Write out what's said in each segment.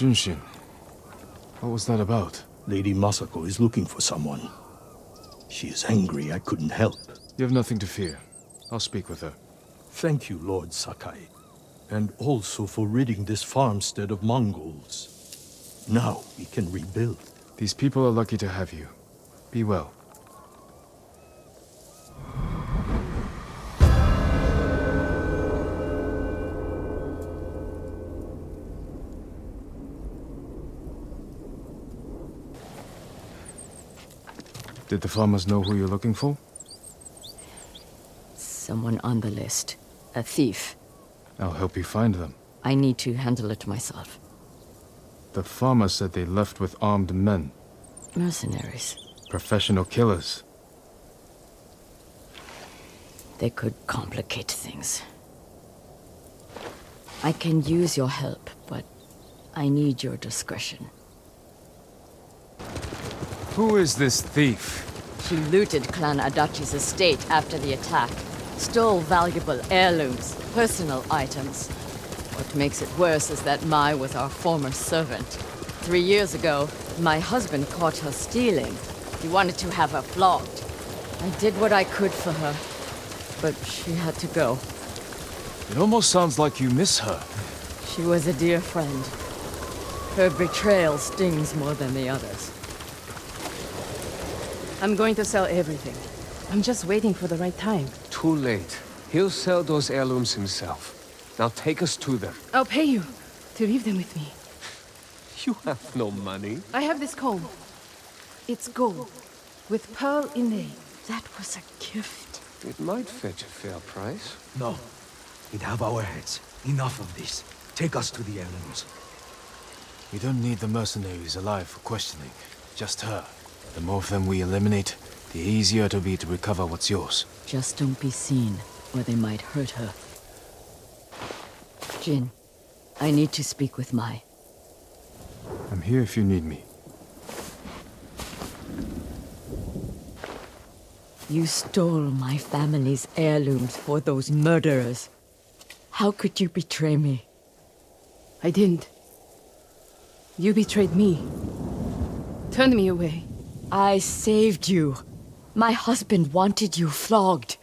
Junshin, what was that about? Lady Masako is looking for someone. She is angry I couldn't help. You have nothing to fear. I'll speak with her. Thank you, Lord Sakai. And also for ridding this farmstead of Mongols. Now we can rebuild. These people are lucky to have you. Be well. Did the farmers know who you're looking for? Someone on the list. A thief. I'll help you find them. I need to handle it myself. The farmers said they left with armed men. Mercenaries. Professional killers. They could complicate things. I can use your help, but I need your discretion. Who is this thief? She looted Clan Adachi's estate after the attack. Stole valuable heirlooms, personal items. What makes it worse is that Mai was our former servant. 3 years ago, my husband caught her stealing. He wanted to have her flogged. I did what I could for her, but she had to go. It almost sounds like you miss her. She was a dear friend. Her betrayal stings more than the others. I'm going to sell everything. I'm just waiting for the right time. Too late. He'll sell those heirlooms himself. Now take us to them. I'll pay you to leave them with me. You have no money. I have this comb. It's gold, with pearl inlay. That was a gift. It might fetch a fair price. No. We'd have our heads. Enough of this. Take us to the heirlooms. We don't need the mercenaries alive for questioning. Just her. The more of them we eliminate, the easier it'll be to recover what's yours. Just don't be seen, or they might hurt her. Jin, I need to speak with Mai. I'm here if you need me. You stole my family's heirlooms for those murderers. How could you betray me? I didn't. You betrayed me. Turned me away. I saved you. My husband wanted you flogged.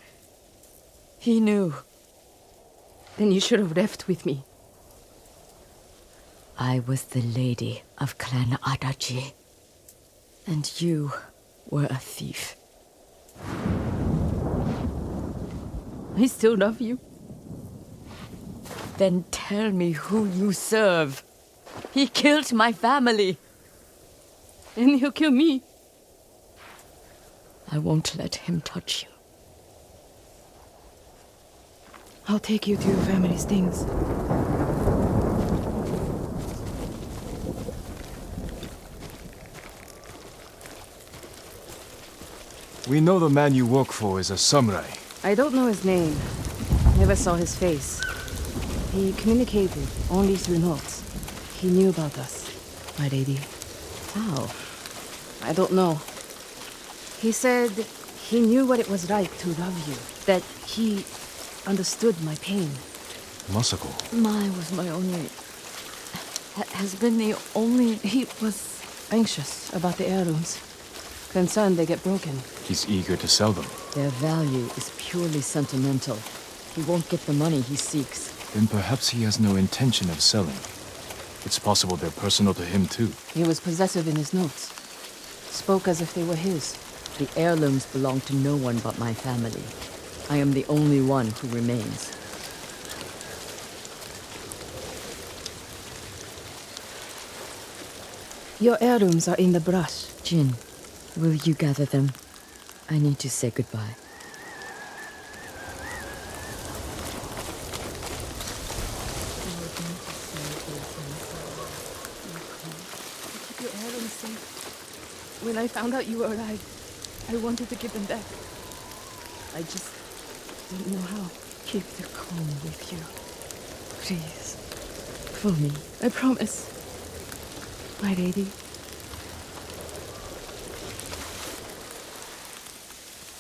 He knew. Then you should have left with me. I was the lady of Clan Adachi. And you were a thief. I still love you. Then tell me who you serve. He killed my family. And he'll kill me. I won't let him touch you. I'll take you to your family's things. We know the man you work for is a samurai. I don't know his name. Never saw his face. He communicated only through notes. He knew about us, my lady. How? I don't know. He said he knew what it was like to love you. That he understood my pain. Masako. Mai was my only... has been the only... He was anxious about the heirlooms. Concerned they get broken. He's eager to sell them. Their value is purely sentimental. He won't get the money he seeks. Then perhaps he has no intention of selling. It's possible they're personal to him too. He was possessive in his notes. Spoke as if they were his. The heirlooms belong to no one but my family. I am the only one who remains. Your heirlooms are in the brush. Jin, will you gather them? I need to say goodbye. Keep your heirlooms safe. When I found out you were alive, I wanted to give them back. I just didn't know how. Keep the comb with you. Please. For me. I promise. My lady.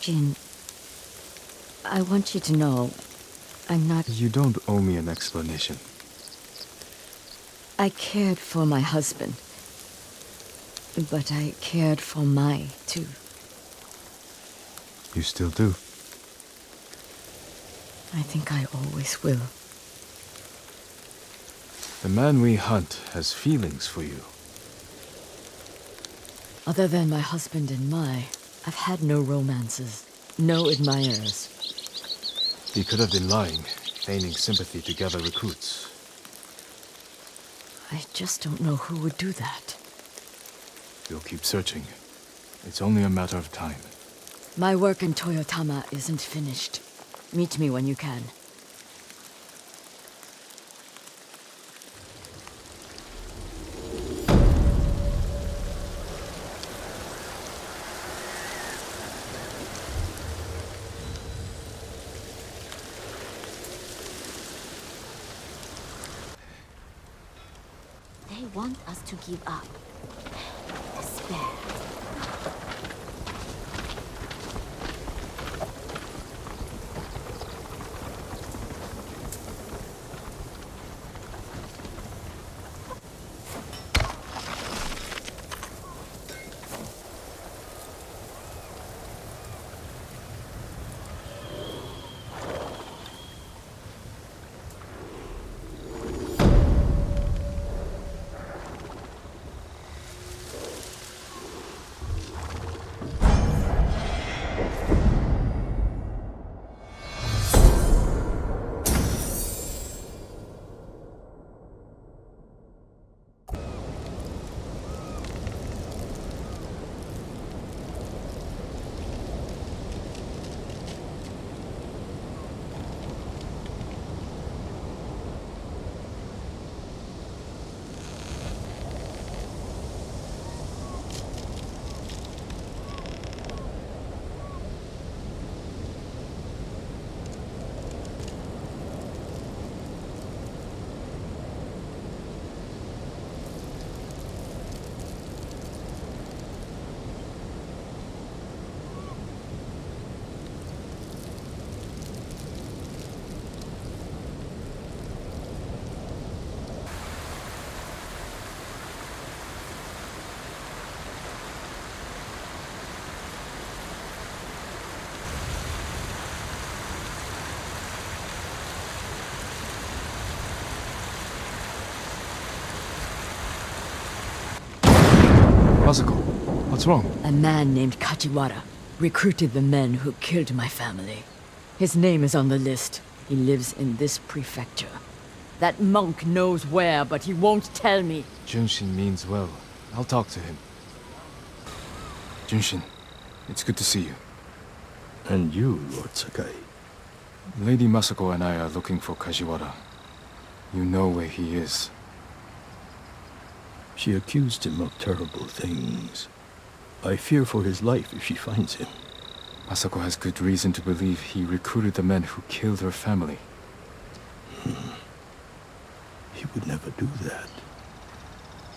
Jin, I want you to know, I'm not... You don't owe me an explanation. I cared for my husband. But I cared for Mai, too. You still do? I think I always will. The man we hunt has feelings for you. Other than my husband and Mai, I've had no romances, no admirers. He could have been lying, feigning sympathy to gather recruits. I just don't know who would do that. We'll keep searching. It's only a matter of time. My work in Toyotama isn't finished. Meet me when you can. They want us to give up. Despair. Masako, what's wrong? A man named Kajiwara recruited the men who killed my family. His name is on the list. He lives in this prefecture. That monk knows where, but he won't tell me. Junshin means well. I'll talk to him. Junshin, it's good to see you. And you, Lord Sakai. Lady Masako and I are looking for Kajiwara. You know where he is. She accused him of terrible things. I fear for his life if she finds him. Masako has good reason to believe he recruited the men who killed her family. He would never do that.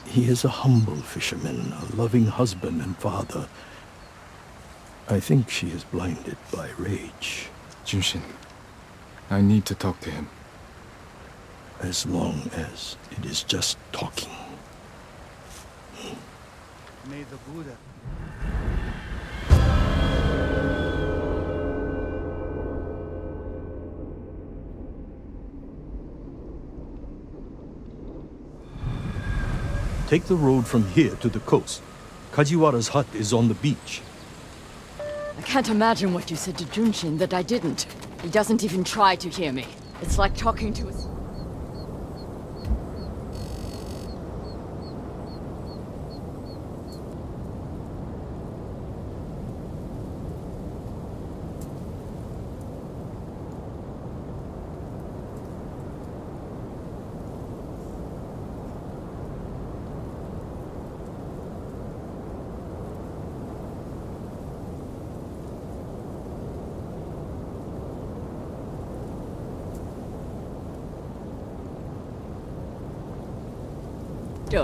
He is a humble fisherman, a loving husband and father. I think she is blinded by rage. Junshin, I need to talk to him. As long as it is just talking. May the Buddha... Take the road from here to the coast. Kajiwara's hut is on the beach. I can't imagine what you said to Junshin that I didn't. He doesn't even try to hear me. It's like talking to a...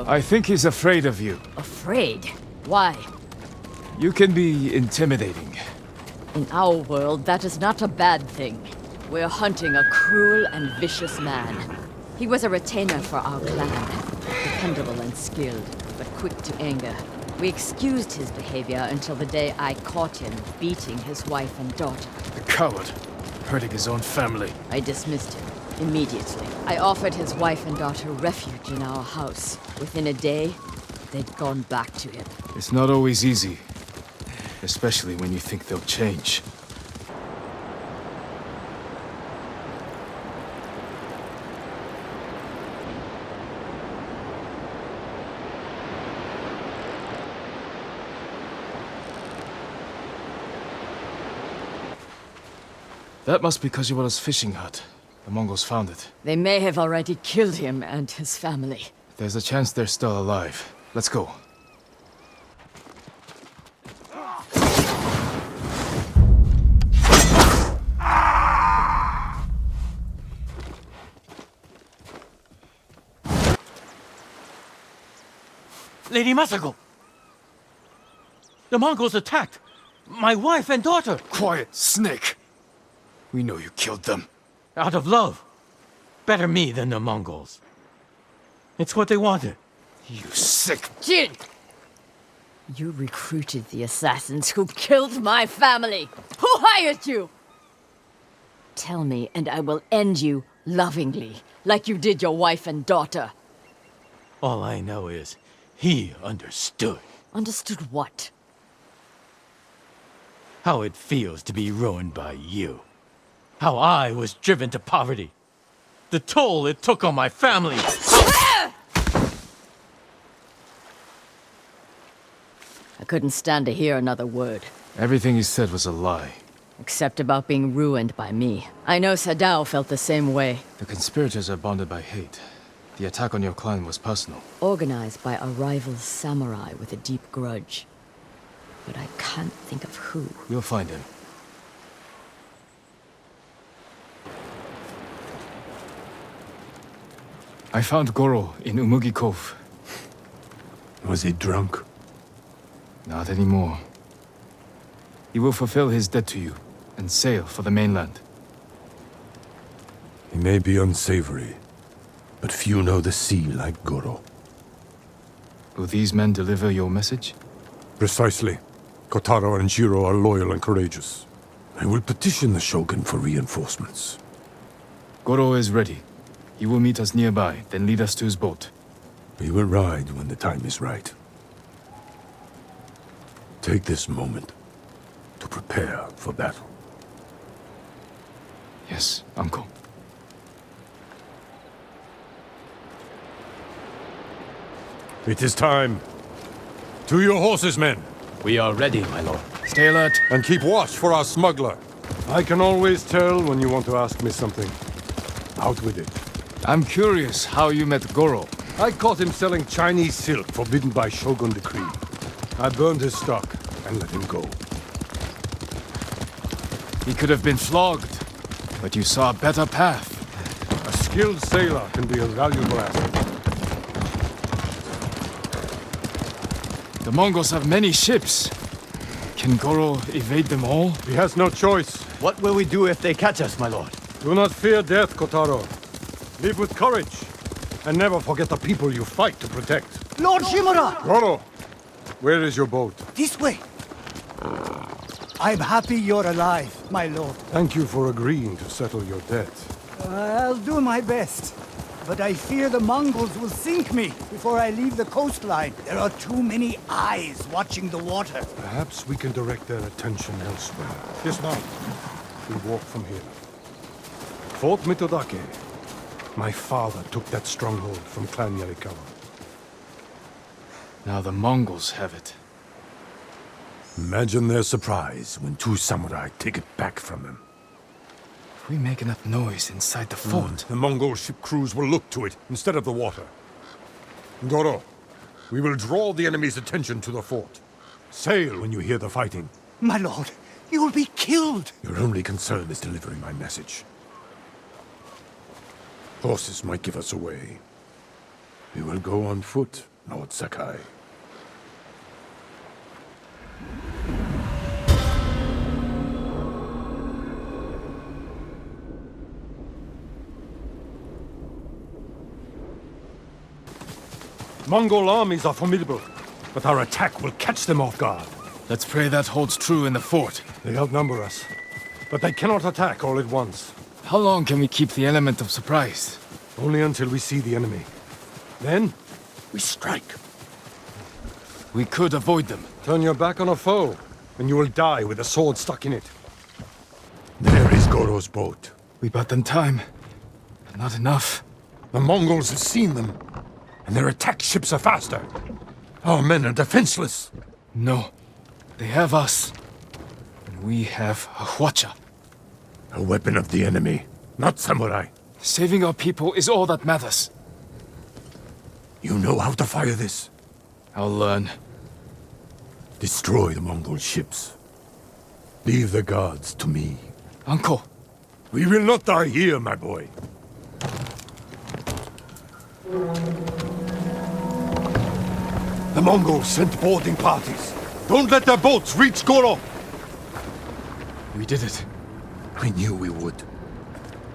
I think he's afraid of you. Afraid? Why? You can be intimidating. In our world, that is not a bad thing. We're hunting a cruel and vicious man. He was a retainer for our clan. Dependable and skilled, but quick to anger. We excused his behavior until the day I caught him beating his wife and daughter. A coward, hurting his own family. I dismissed him immediately. I offered his wife and daughter refuge in our house. Within a day, they'd gone back to him. It's not always easy, especially when you think they'll change. That must be Kajiwara's fishing hut. The Mongols found it. They may have already killed him and his family. There's a chance they're still alive. Let's go. Lady Masako! The Mongols attacked my wife and daughter! Quiet, snake! We know you killed them. Out of love. Better me than the Mongols. It's what they wanted. You sick... Jin! You recruited the assassins who killed my family! Who hired you? Tell me, and I will end you lovingly, like you did your wife and daughter. All I know is, he understood. Understood what? How it feels to be ruined by you. How I was driven to poverty. The toll it took on my family. I couldn't stand to hear another word. Everything he said was a lie. Except about being ruined by me. I know Sadao felt the same way. The conspirators are bonded by hate. The attack on your clan was personal. Organized by a rival samurai with a deep grudge. But I can't think of who. We'll find him. I found Goro in Umugi Cove. Was he drunk? Not anymore. He will fulfill his debt to you and sail for the mainland. He may be unsavory, but few know the sea like Goro. Will these men deliver your message? Precisely. Kotaro and Jiro are loyal and courageous. I will petition the Shogun for reinforcements. Goro is ready. He will meet us nearby, then lead us to his boat. We will ride when the time is right. Take this moment to prepare for battle. Yes, Uncle. It is time. To your horses, men. We are ready, my lord. Stay alert. And keep watch for our smuggler. I can always tell when you want to ask me something. Out with it. I'm curious how you met Goro. I caught him selling Chinese silk forbidden by Shogun decree. I burned his stock and let him go. He could have been flogged, but you saw a better path. A skilled sailor can be a valuable asset. The Mongols have many ships. Can Goro evade them all? He has no choice. What will we do if they catch us, my lord? Do not fear death, Kotaro. Live with courage, and never forget the people you fight to protect. Lord Shimura! Goro, where is your boat? This way! I'm happy you're alive, my lord. Thank you for agreeing to settle your debt. I'll do my best. But I fear the Mongols will sink me before I leave the coastline. There are too many eyes watching the water. Perhaps we can direct their attention elsewhere. Dismount. We walk from here. Fort Mitodake. My father took that stronghold from Clan Yarikawa. Now the Mongols have it. Imagine their surprise when two samurai take it back from them. If we make enough noise inside the fort... The Mongol ship crews will look to it instead of the water. Goro, we will draw the enemy's attention to the fort. Sail when you hear the fighting. My lord, you'll be killed. Your only concern is delivering my message. Horses might give us away. We will go on foot, Lord Sakai. Mongol armies are formidable, but our attack will catch them off guard. Let's pray that holds true in the fort. They outnumber us, but they cannot attack all at once. How long can we keep the element of surprise? Only until we see the enemy. Then, we strike. We could avoid them. Turn your back on a foe, and you will die with a sword stuck in it. There is Goro's boat. We bought them time, but not enough. The Mongols have seen them, and their attack ships are faster. Our men are defenseless. No, they have us. And we have a huacha. A weapon of the enemy, not samurai. Saving our people is all that matters. You know how to fire this. I'll learn. Destroy the Mongol ships. Leave the guards to me. Uncle! We will not die here, my boy. The Mongols sent boarding parties. Don't let their boats reach Goro! We did it. I knew we would.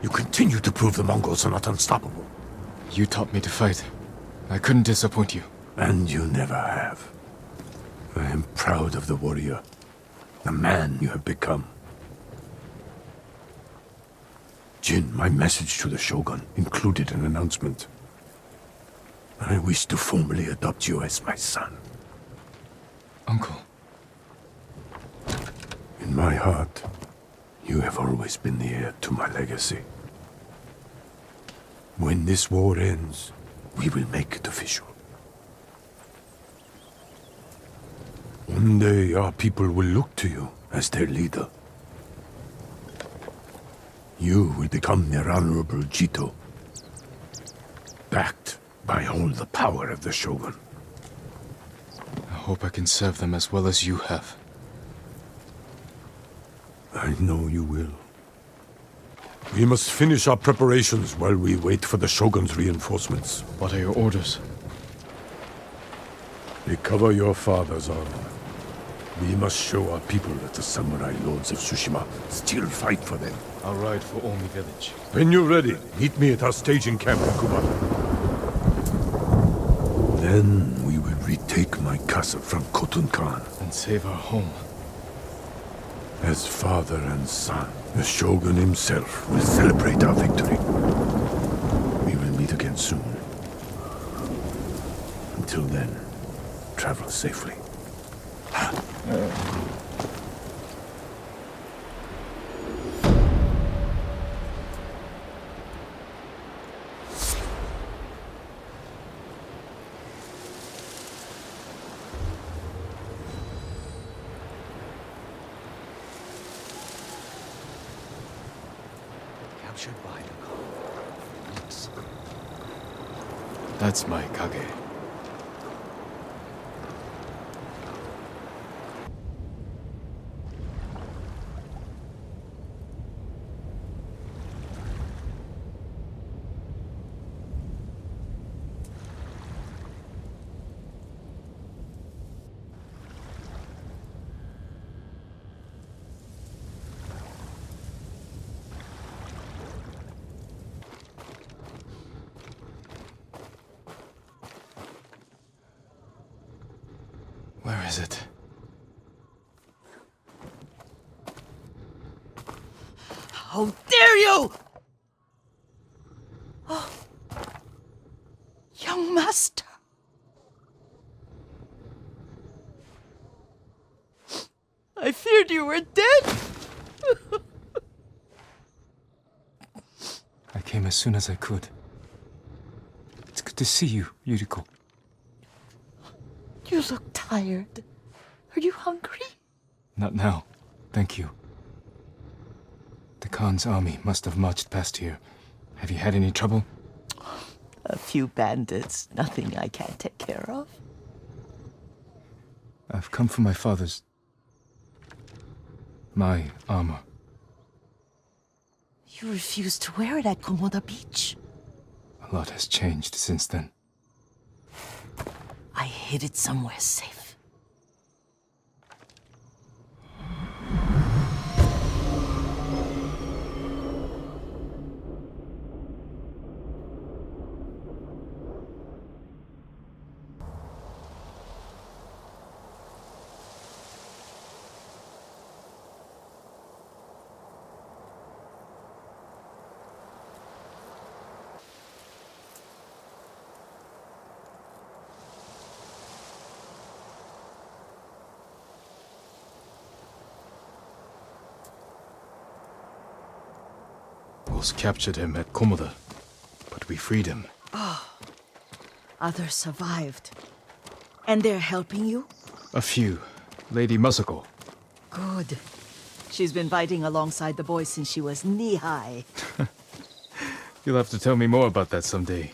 You continue to prove the Mongols are not unstoppable. You taught me to fight. I couldn't disappoint you. And you never have. I am proud of the warrior. The man you have become. Jin, my message to the Shogun included an announcement. I wish to formally adopt you as my son. Uncle. In my heart, you have always been the heir to my legacy. When this war ends, we will make it official. One day our people will look to you as their leader. You will become their honorable Jito, backed by all the power of the Shogun. I hope I can serve them as well as you have. I know you will. We must finish our preparations while we wait for the Shogun's reinforcements. What are your orders? Recover your father's honor. We must show our people that the samurai lords of Tsushima still fight for them. I'll ride for Omi village. When you're ready, meet me at our staging camp in Kuba. Then we will retake my castle from Khotun Khan. And save our home. As father and son, the Shogun himself will celebrate our victory. We will meet again soon. Until then, travel safely. Captured by the Khan. That's my Kage. Where is it? How dare you! Oh. Young master. I feared you were dead. I came as soon as I could. It's good to see you, Yuriko. You look tired. Are you hungry? Not now. Thank you. The Khan's army must have marched past here. Have you had any trouble? A few bandits. Nothing I can't take care of. I've come for my father's... my armor. You refused to wear it at Komoda Beach. A lot has changed since then. I hid it somewhere safe. Mongols captured him at Komoda, but we freed him. Others survived. And they're helping you? A few. Lady Masako. Good. She's been fighting alongside the boys since she was knee-high. You'll have to tell me more about that someday.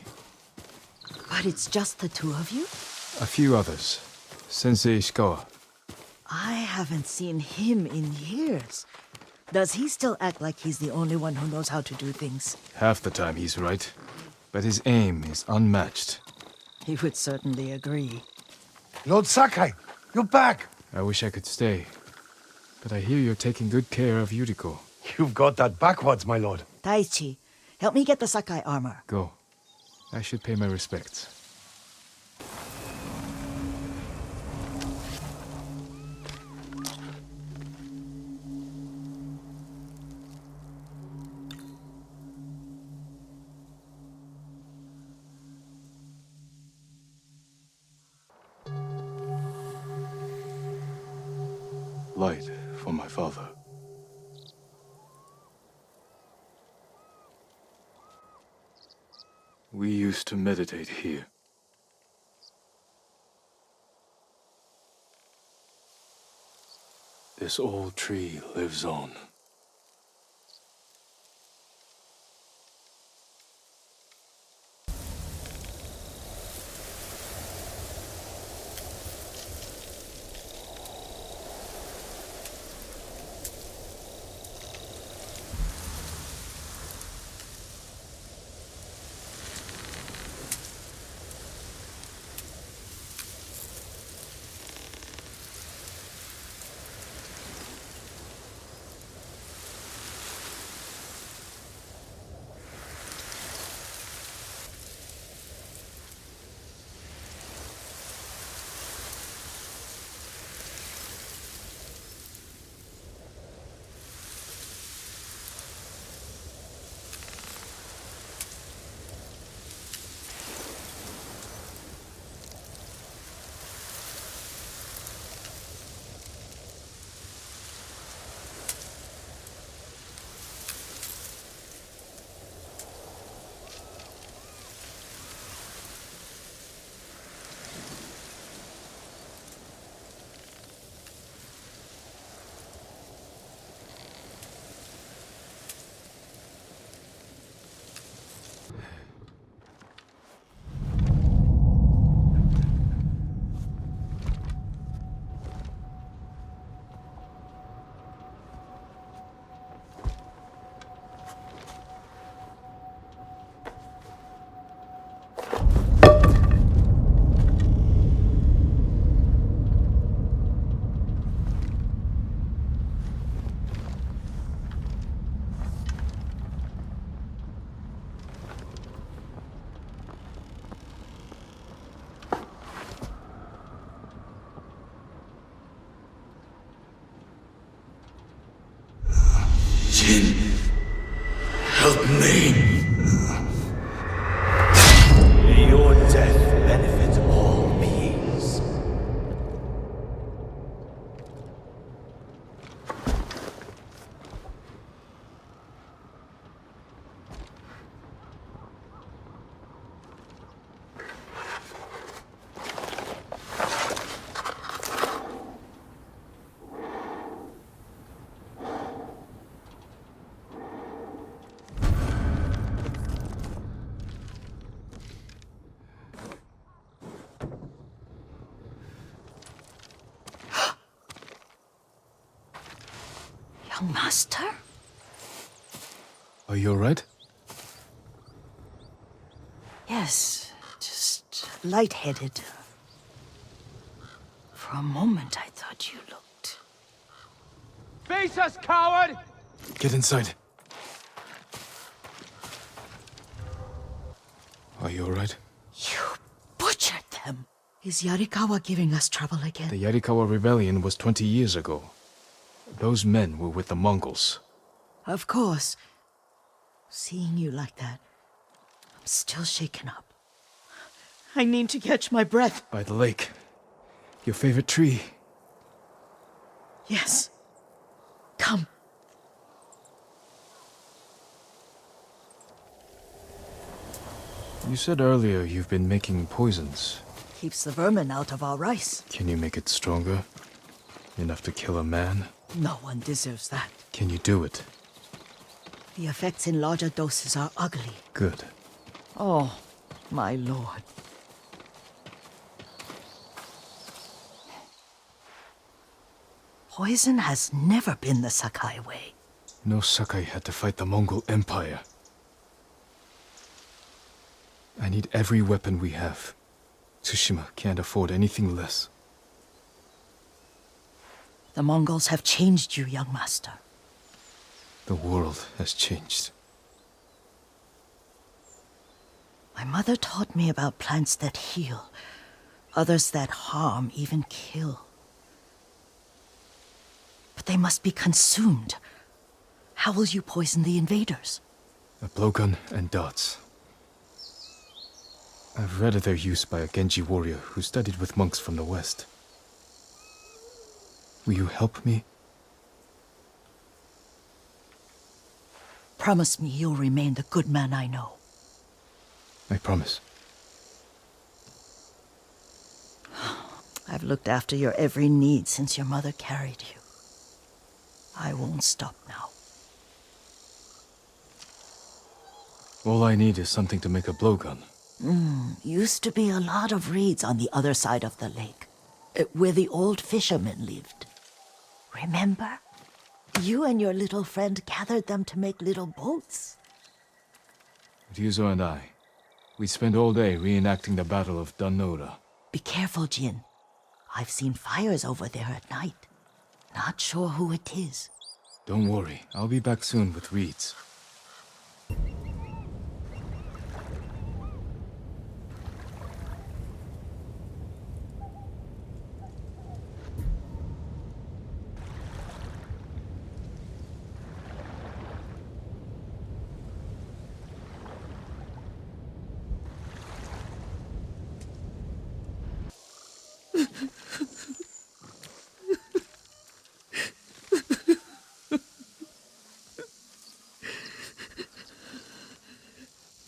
But it's just the two of you? A few others. Sensei Ishikawa. I haven't seen him in years. Does he still act like he's the only one who knows how to do things? Half the time he's right, but his aim is unmatched. He would certainly agree. Lord Sakai, you're back! I wish I could stay, but I hear you're taking good care of Yuriko. You've got that backwards, my lord. Taichi, help me get the Sakai armor. Go. I should pay my respects. Light for my father. We used to meditate here. This old tree lives on. Help me. Your death benefits all beings. Young master? Are you alright? Yes, just lightheaded. For a moment, I thought you looked... Face us, coward! Get inside. Are you alright? You butchered them. Is Yarikawa giving us trouble again? The Yarikawa rebellion was 20 years ago. Those men were with the Mongols. Of course. Seeing you like that, I'm still shaken up. I need to catch my breath. By the lake. Your favorite tree. Yes. Come. You said earlier you've been making poisons. Keeps the vermin out of our rice. Can you make it stronger? Enough to kill a man? No one deserves that. Can you do it? The effects in larger doses are ugly. Good. Oh, my lord. Poison has never been the Sakai way. No Sakai had to fight the Mongol Empire. I need every weapon we have. Tsushima can't afford anything less. The Mongols have changed you, young master. The world has changed. My mother taught me about plants that heal, others that harm, even kill. But they must be consumed. How will you poison the invaders? A blowgun and darts. I've read of their use by a Genji warrior who studied with monks from the west. Will you help me? Promise me you'll remain the good man I know. I promise. I've looked after your every need since your mother carried you. I won't stop now. All I need is something to make a blowgun. Used to be a lot of reeds on the other side of the lake, where the old fishermen lived. Remember? You and your little friend gathered them to make little boats. Ryuzo and I, we spent all day reenacting the Battle of Danora. Be careful, Jin. I've seen fires over there at night. Not sure who it is. Don't worry, I'll be back soon with reeds.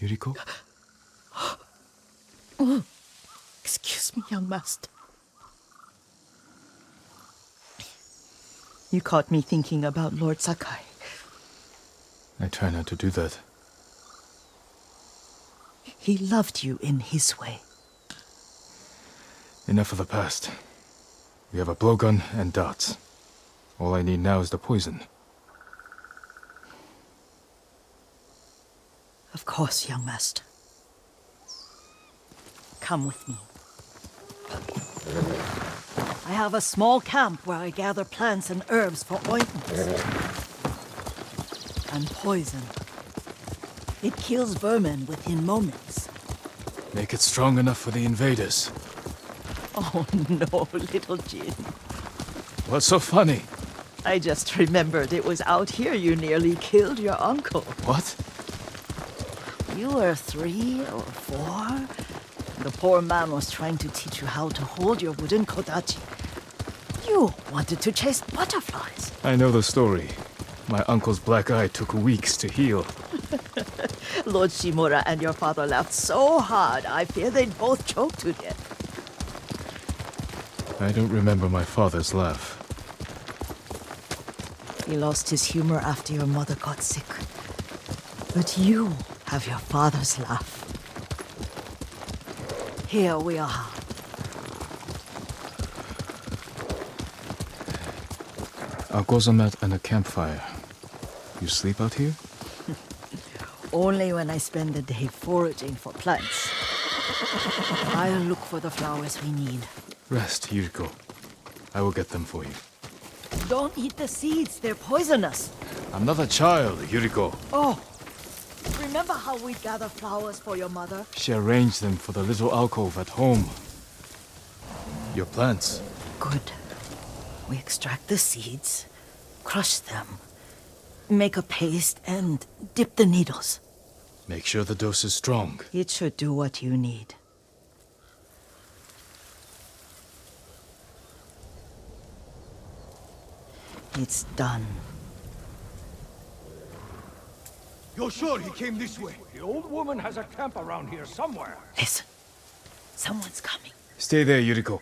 Yuriko? Oh, excuse me, young master. You caught me thinking about Lord Sakai. I try not to do that. He loved you in his way. Enough of the past. We have a blowgun and darts. All I need now is the poison. Of course, young master. Come with me. I have a small camp where I gather plants and herbs for ointments. And poison. It kills vermin within moments. Make it strong enough for the invaders. Oh no, little Jin. What's so funny? I just remembered it was out here you nearly killed your uncle. What? You were 3 or 4. The poor man was trying to teach you how to hold your wooden kodachi. You wanted to chase butterflies. I know the story. My uncle's black eye took weeks to heal. Lord Shimura and your father laughed so hard, I fear they'd both choke to death. I don't remember my father's laugh. He lost his humor after your mother got sick. But you have your father's laugh. Here we are. A gozamat and a campfire. You sleep out here? Only when I spend the day foraging for plants. I'll look for the flowers we need. Rest, Yuriko. I will get them for you. Don't eat the seeds, they're poisonous. I'm not a child, Yuriko. Oh, remember how we gather flowers for your mother? She arranged them for the little alcove at home. Your plants. Good. We extract the seeds, crush them, make a paste, and dip the needles. Make sure the dose is strong. It should do what you need. It's done. You're sure he came this way? The old woman has a camp around here somewhere. Listen. Someone's coming. Stay there, Yuriko.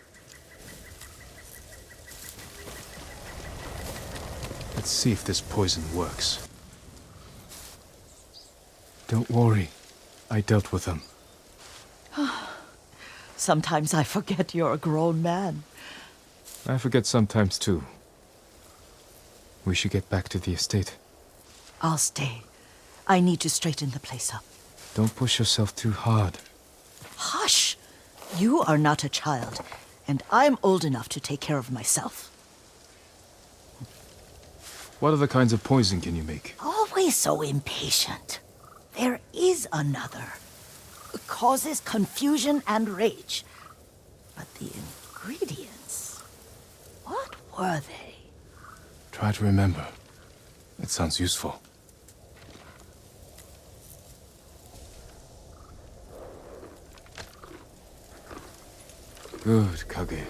Let's see if this poison works. Don't worry. I dealt with them. Sometimes I forget you're a grown man. I forget sometimes too. We should get back to the estate. I'll stay. I need to straighten the place up. Don't push yourself too hard. Hush! You are not a child, and I'm old enough to take care of myself. What other kinds of poison can you make? Always so impatient. There is another. It causes confusion and rage. But the ingredients... what were they? Try to remember. It sounds useful. Good, Kage.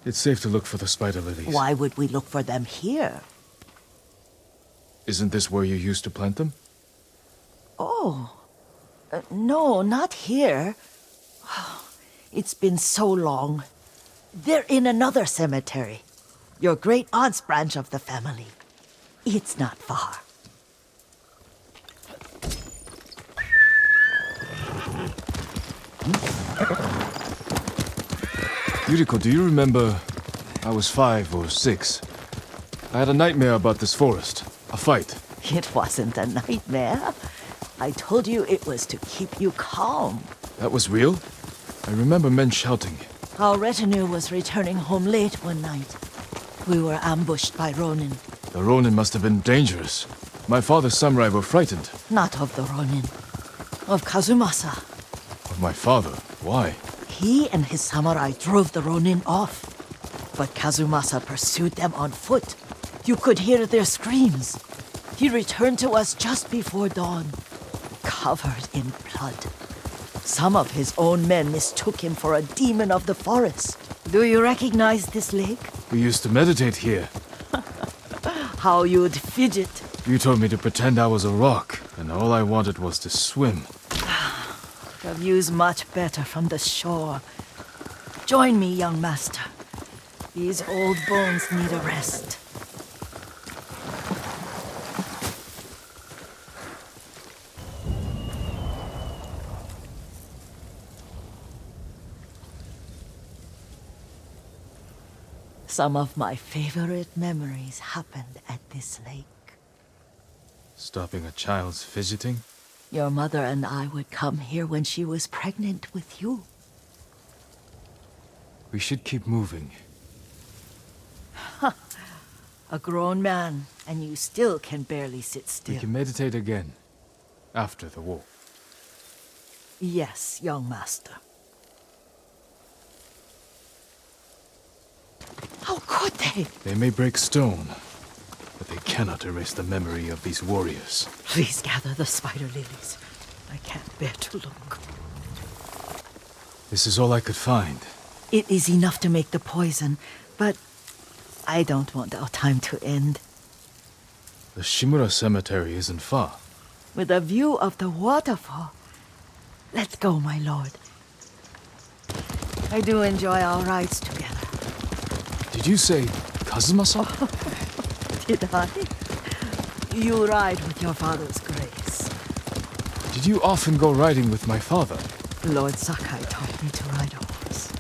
It's safe to look for the spider lilies. Why would we look for them here? Isn't this where you used to plant them? Oh. No, not here. It's been so long. They're in another cemetery. Your great-aunt's branch of the family. It's not far. Yuriko, do you remember? I was 5 or 6. I had a nightmare about this forest. A fight. It wasn't a nightmare. I told you it was to keep you calm. That was real? I remember men shouting. Our retinue was returning home late one night. We were ambushed by Ronin. The Ronin must have been dangerous. My father's samurai were frightened. Not of the Ronin. Of Kazumasa. Of my father? Why? He and his samurai drove the Ronin off. But Kazumasa pursued them on foot. You could hear their screams. He returned to us just before dawn, covered in blood. Some of his own men mistook him for a demon of the forest. Do you recognize this lake? We used to meditate here. How you'd fidget. You told me to pretend I was a rock, and all I wanted was to swim. The view's much better from the shore. Join me, young master. These old bones need a rest. Some of my favorite memories happened at this lake. Stopping a child's fidgeting? Your mother and I would come here when she was pregnant with you. We should keep moving. A grown man, and you still can barely sit still. We can meditate again. After the war. Yes, young master. How could they? They may break stone, but they cannot erase the memory of these warriors. Please gather the spider lilies. I can't bear to look. This is all I could find. It is enough to make the poison, but I don't want our time to end. The Shimura cemetery isn't far. With a view of the waterfall. Let's go, my lord. I do enjoy our rides together. Did you say Kazumasa? Did I? You ride with your father's grace. Did you often go riding with my father? Lord Sakai taught me to ride a horse.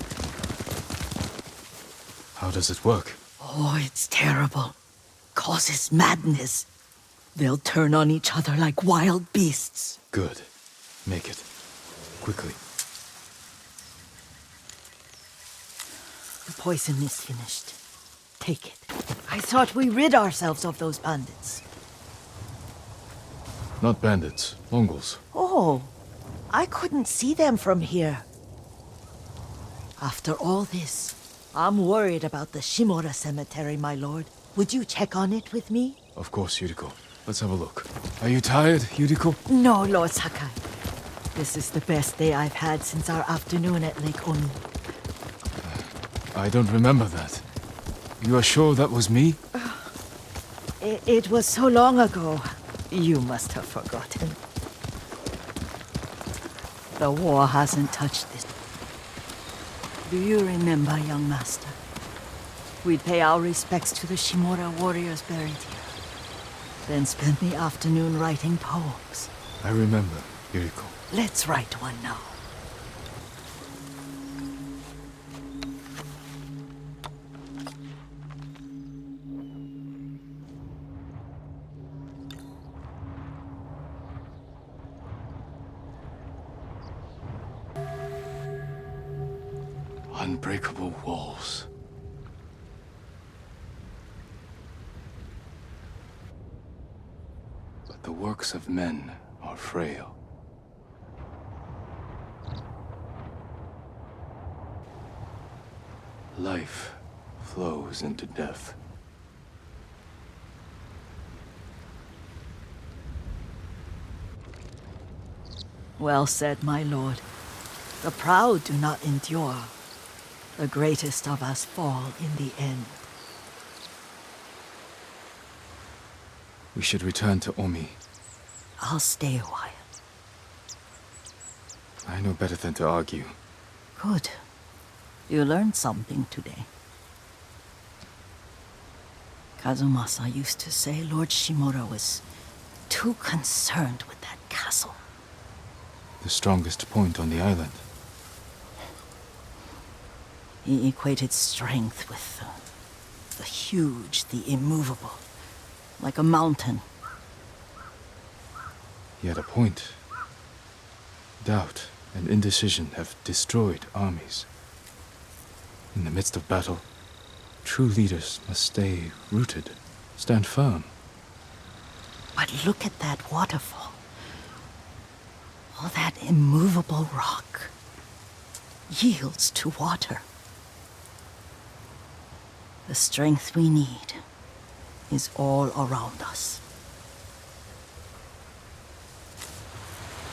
How does it work? Oh, it's terrible. Causes madness. They'll turn on each other like wild beasts. Good. Make it. Quickly. The poison is finished. Take it. I thought we rid ourselves of those bandits. Not bandits. Mongols. Oh, I couldn't see them from here. After all this, I'm worried about the Shimura cemetery, my lord. Would you check on it with me? Of course, Yuriko. Let's have a look. Are you tired, Yuriko? No, Lord Sakai. This is the best day I've had since our afternoon at Lake Onu. I don't remember that. You are sure that was me? It was so long ago. You must have forgotten. The war hasn't touched this. Do you remember, young master? We'd pay our respects to the Shimura warriors buried here. Then spend the afternoon writing poems. I remember, Yuriko. Let's write one now. Unbreakable walls. But the works of men are frail. Life flows into death. Well said, my lord. The proud do not endure. The greatest of us fall in the end. We should return to Omi. I'll stay a while. I know better than to argue. Good. You learned something today. Kazumasa used to say Lord Shimura was too concerned with that castle. The strongest point on the island. He equated strength with the huge, the immovable, like a mountain. He had a point. Doubt and indecision have destroyed armies. In the midst of battle, true leaders must stay rooted, stand firm. But look at that waterfall. All that immovable rock yields to water. The strength we need is all around us.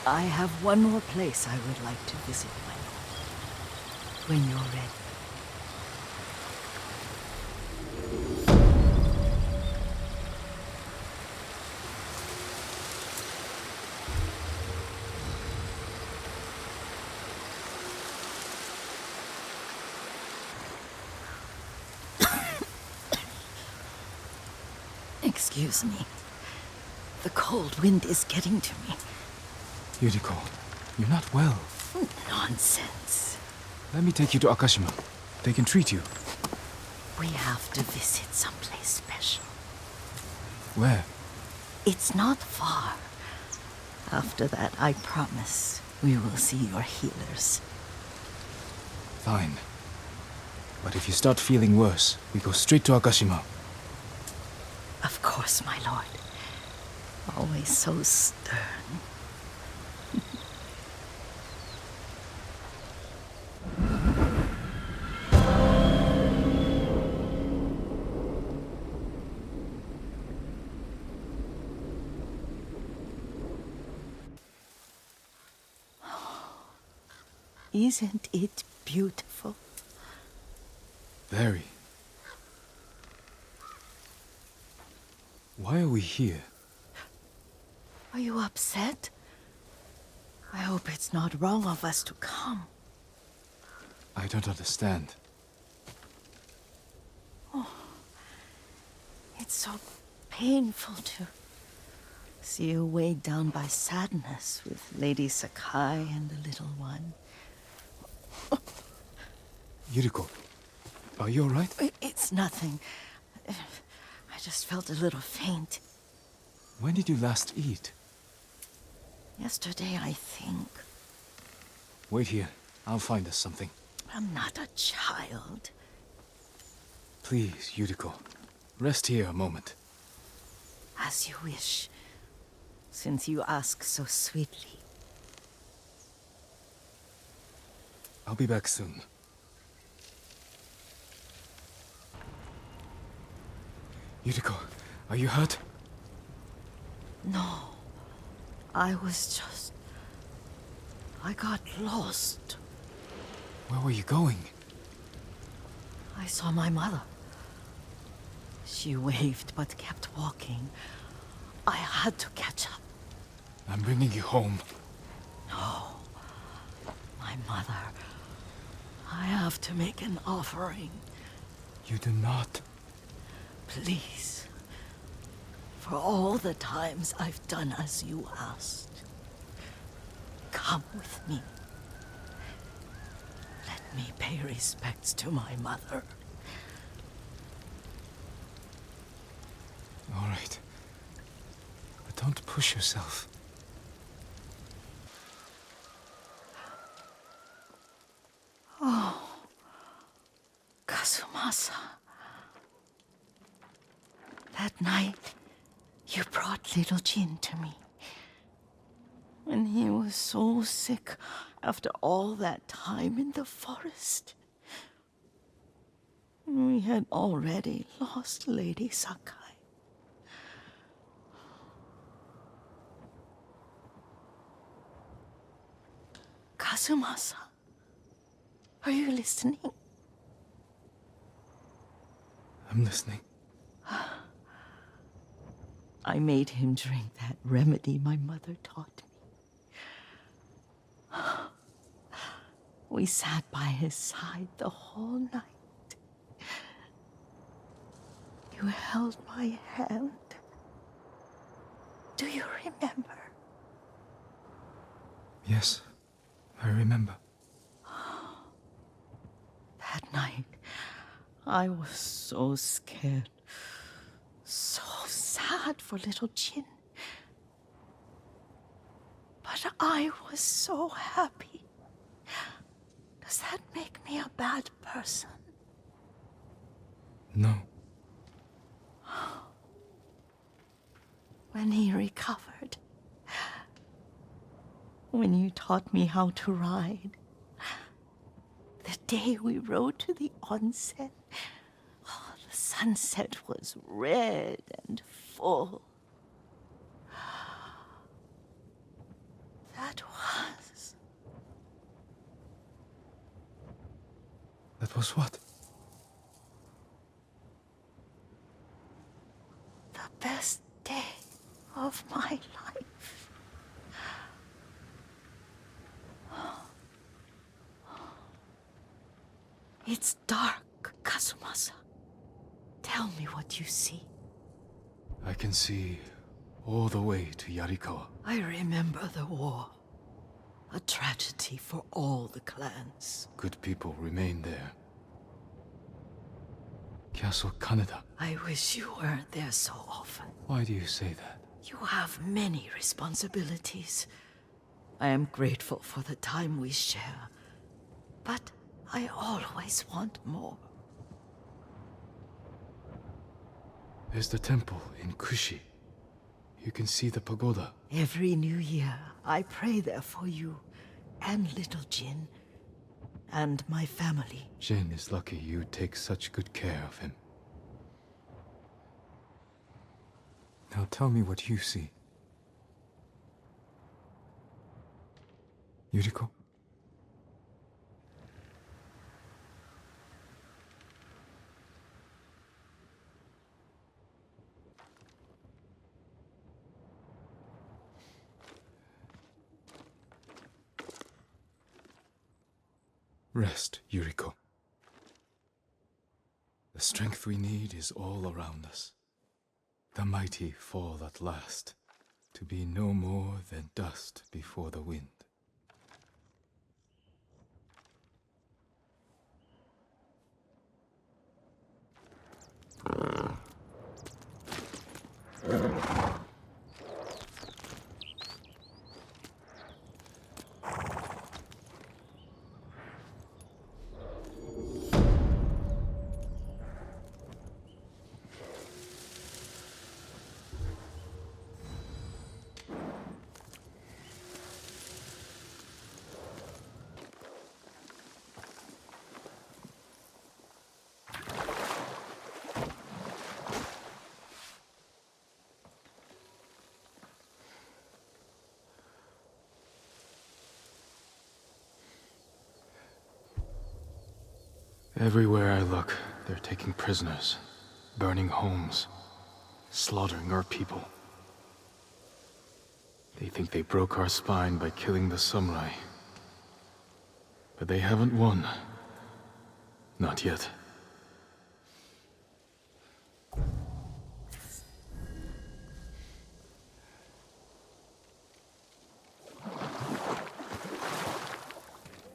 I have one more place I would like to visit, my lord. When you're ready. Excuse me. The cold wind is getting to me. Yuriko, you're not well. Nonsense. Let me take you to Akashima. They can treat you. We have to visit someplace special. Where? It's not far. After that, I promise, we will see your healers. Fine. But if you start feeling worse, we go straight to Akashima. Of course, my lord. Always so stern. Isn't it beautiful? Very. Why are we here? Are you upset? I hope it's not wrong of us to come. I don't understand. Oh, it's so painful to see you weighed down by sadness with Lady Sakai and the little one. Yuriko, are you all right? It's nothing. I just felt a little faint. When did you last eat? Yesterday, I think. Wait here. I'll find us something. I'm not a child. Please, Yuriko. Rest here a moment. As you wish, since you ask so sweetly. I'll be back soon. Yuriko, are you hurt? No. I was just... I got lost. Where were you going? I saw my mother. She waved but kept walking. I had to catch up. I'm bringing you home. No. My mother. I have to make an offering. You do not. Please. For all the times I've done as you asked. Come with me. Let me pay respects to my mother. All right. But don't push yourself. Oh. Kazumasa. That night, you brought little Jin to me. When he was so sick after all that time in the forest. We had already lost Lady Sakai. Kazumasa, are you listening? I'm listening. I made him drink that remedy my mother taught me. We sat by his side the whole night. You held my hand. Do you remember? Yes, I remember. That night, I was so scared. So sad for little Jin. But I was so happy. Does that make me a bad person? No. When he recovered. When you taught me how to ride. The day we rode to the onsen. Oh, the sunset was red and full. That was... That was what? the best day of my life. It's dark, Kazumasa. Tell me what you see. I can see all the way to Yarikawa. I remember the war. A tragedy for all the clans. Good people remain there. Castle Kaneda. I wish you weren't there so often. Why do you say that? You have many responsibilities. I am grateful for the time we share, but I always want more. There's the temple in Kushi. You can see the pagoda. Every new year, I pray there for you, and little Jin, and my family. Jin is lucky you take such good care of him. Now tell me what you see. Yuriko? Rest, Yuriko. The strength we need is all around us. The mighty fall at last, to be no more than dust before the wind. Everywhere I look, they're taking prisoners, burning homes, slaughtering our people. They think they broke our spine by killing the samurai. But they haven't won. Not yet.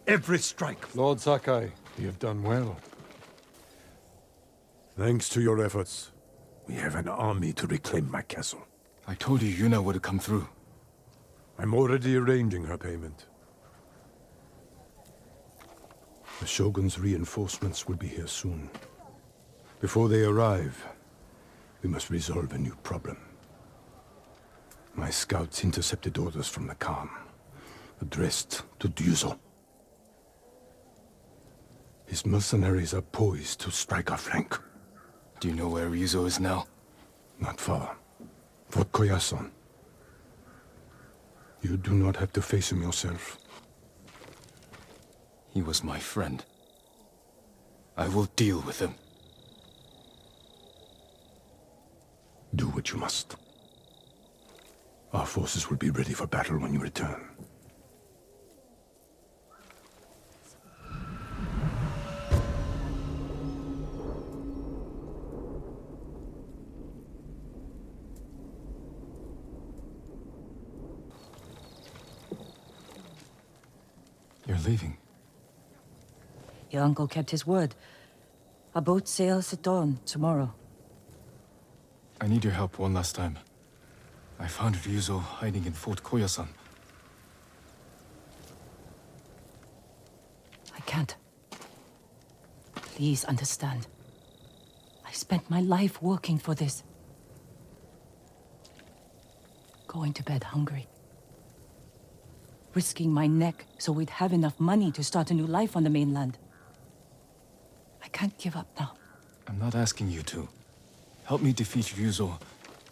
Every strike. Lord Sakai, you have done well. Thanks to your efforts, we have an army to reclaim my castle. I told you Yuna would come through. I'm already arranging her payment. The Shogun's reinforcements will be here soon. Before they arrive, we must resolve a new problem. My scouts intercepted orders from the Khan, addressed to Ryuzo. His mercenaries are poised to strike our flank. Do you know where Ryuzo is now? Not far. Fort Koyasan. You do not have to face him yourself. He was my friend. I will deal with him. Do what you must. Our forces will be ready for battle when you return. You're leaving. Your uncle kept his word. Our boat sails at dawn tomorrow. I need your help one last time. I found Ryuzo hiding in Fort Koyasan. I can't. Please understand. I spent my life working for this. Going to bed hungry. Risking my neck so we'd have enough money to start a new life on the mainland. I can't give up now. I'm not asking you to. Help me defeat Ryuzo,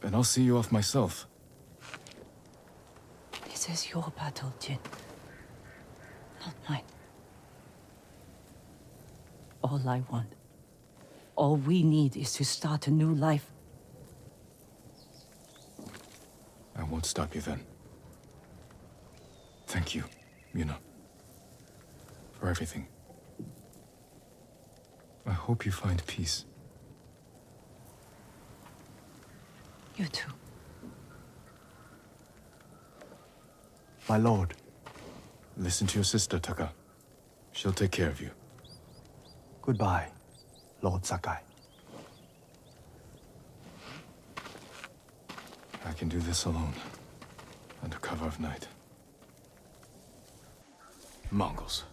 and I'll see you off myself. This is your battle, Jin. Not mine. All I want, all we need is to start a new life. I won't stop you then. Thank you, Yuna. For everything. I hope you find peace. You too. My lord. Listen to your sister, Taka. She'll take care of you. Goodbye, Lord Sakai. I can do this alone, under cover of night. Mongols.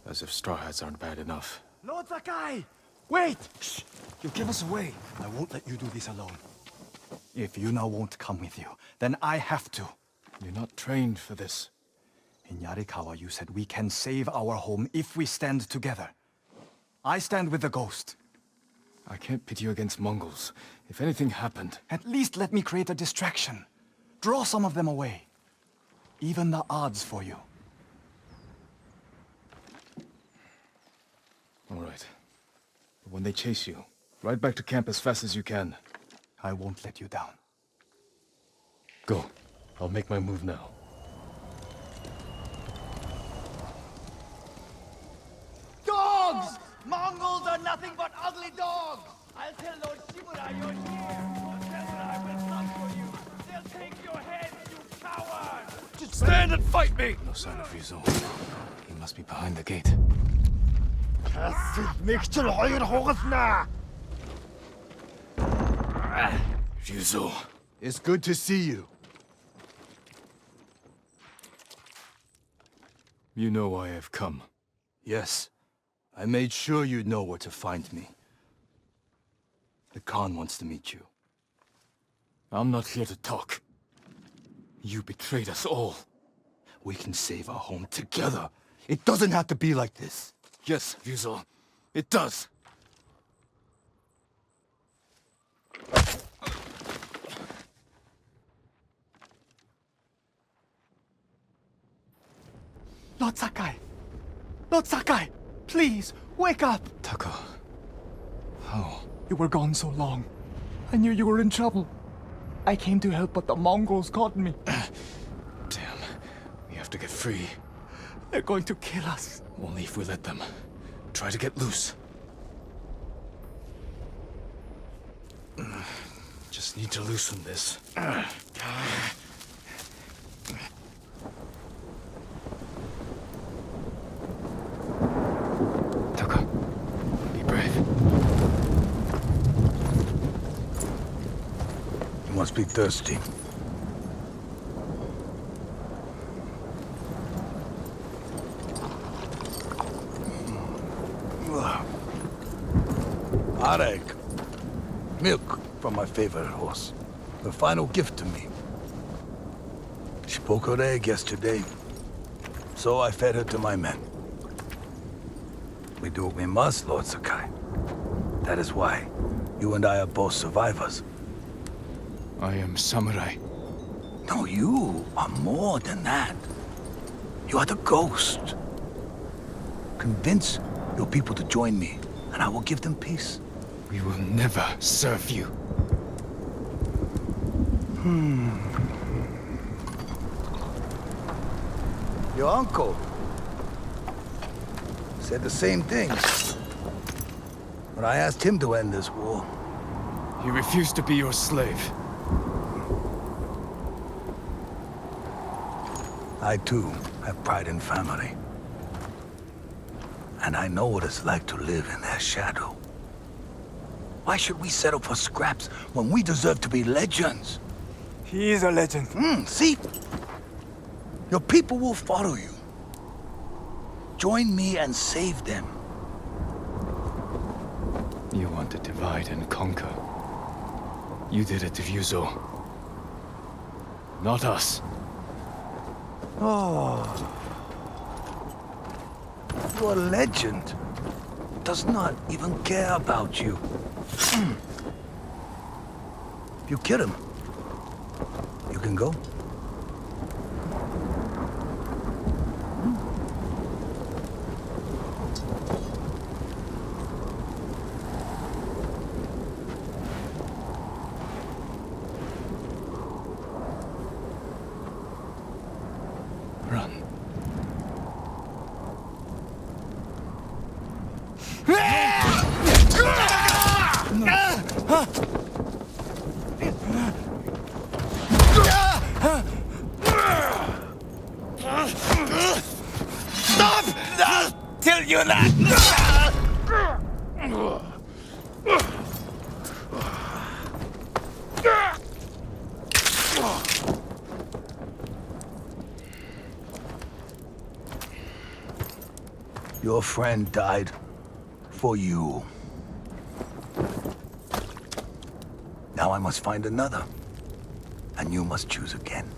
As if straw hats aren't bad enough. Lord Sakai! Wait! Shh! You give us away. I won't let you do this alone. If Yuna won't come with you, then I have to. You're not trained for this. In Yarikawa, you said we can save our home if we stand together. I stand with the ghost. I can't pit you against Mongols. If anything happened... At least let me create a distraction. Draw some of them away. Even the odds for you. All right. But when they chase you, ride back to camp as fast as you can. I won't let you down. Go. I'll make my move now. Dogs! Mongols are nothing but ugly dogs! I'll tell Lord Shimura you're here! Lord Samurai will come for you! They'll take your head, you coward! Just stand and fight me! No sign of Ryuzo. He must be behind the gate. Ryuzo. It's good to see you. You know why I've come. Yes. I made sure you'd know where to find me. The Khan wants to meet you. I'm not here to talk. You betrayed us all. We can save our home together. It doesn't have to be like this. Yes, Ryuzo. It does. Lord Sakai! Lord Sakai! Please, Wake up! Taka. How? You were gone so long. I knew you were in trouble. I came to help, but the Mongols caught me. Damn. We have to get free. They're going to kill us. Only if we let them. Try to get loose. Just need to loosen this. Taka, be brave. You must be thirsty. Arek. Milk from my favorite horse. The final gift to me. She broke her egg yesterday, so I fed her to my men. We do what we must, Lord Sakai. That is why you and I are both survivors. I am samurai. No, you are more than that. You are the ghost. Convince your people to join me, and I will give them peace. We will never serve you. Your uncle said the same thing when I asked him to end this war. He refused to be your slave. I too have pride in family. And I know what it's like to live in their shadow. Why should we settle for scraps when we deserve to be legends? He is a legend. See? Your people will follow you. Join me and save them. You want to divide and conquer. You did it to Ryuzo. Not us. Oh. Your legend does not even care about you. If you kill him, you can go. Run. Stop! I'll tell you that! Your friend died for you. Now I must find another, and you must choose again.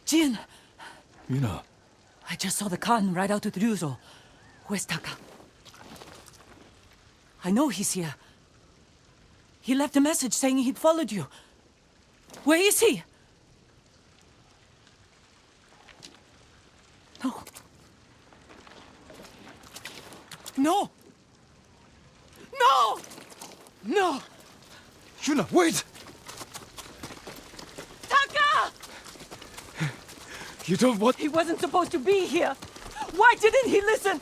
Jin! Yuna. I just saw the Khan ride out with Ryuzo. Where's Taka? I know he's here. He left a message saying he'd followed you. Where is he? No. No! No! No! Yuna, wait! Taka! You don't want... He wasn't supposed to be here. Why didn't he listen?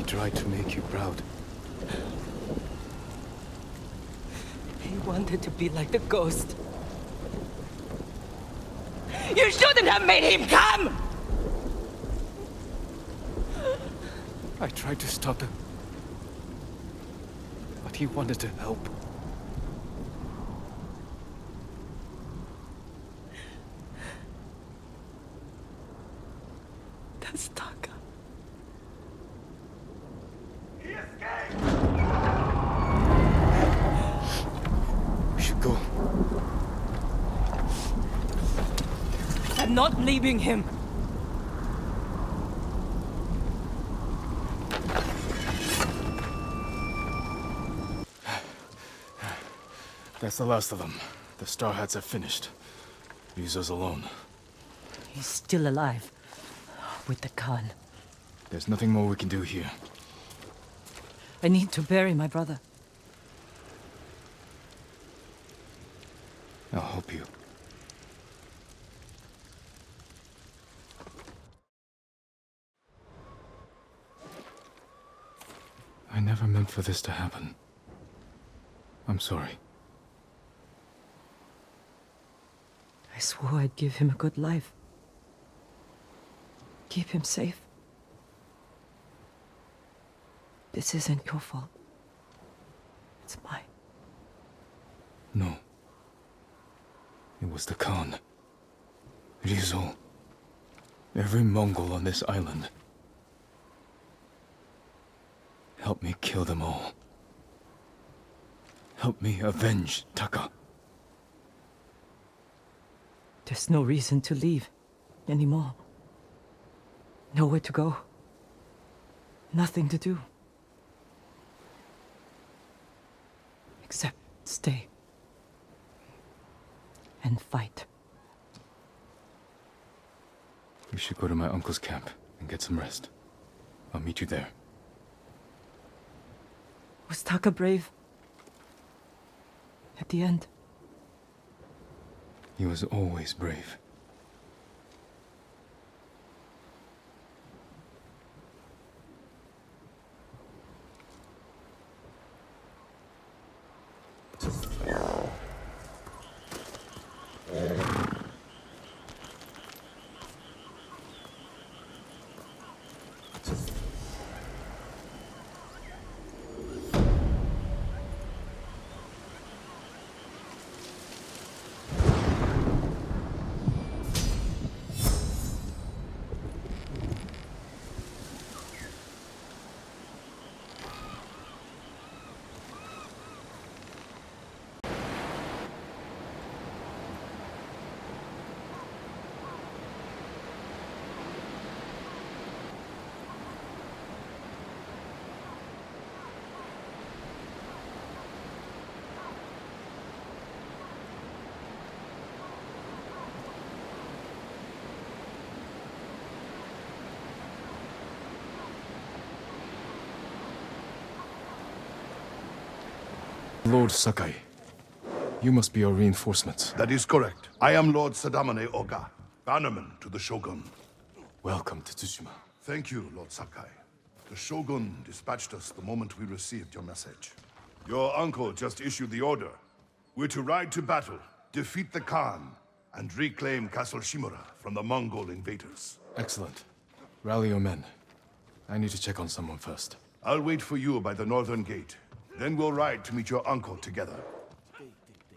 tried to make you proud. He wanted to be like the ghost. You shouldn't have made him come! I tried to stop him. But he wanted to help. That's Taka. He escaped! We should go. I'm not leaving him. That's the last of them. The Star Hats have finished. Leaves us alone. He's still alive. With the Khan. There's nothing more we can do here. I need to bury my brother. I'll help you. I never meant for this to happen. I'm sorry. I swore I'd give him a good life. Keep him safe. This isn't your fault. It's mine. No. It was the Khan. Rizal. Every Mongol on this island. Help me kill them all. Help me avenge Taka. There's no reason to leave anymore. Nowhere to go. Nothing to do. Except stay. And fight. We should go to my uncle's camp and get some rest. I'll meet you there. Was Taka brave? At the end? He was always brave. Lord Sakai, you must be our reinforcements. That is correct. I am Lord Sadamane Oga, bannerman to the Shogun. Welcome to Tsushima. Thank you, Lord Sakai. The Shogun dispatched us the moment we received your message. Your uncle just issued the order. We're to ride to battle, defeat the Khan, and reclaim Castle Shimura from the Mongol invaders. Excellent. Rally your men. I need to check on someone first. I'll wait for you by the northern gate. Then we'll ride to meet your uncle together.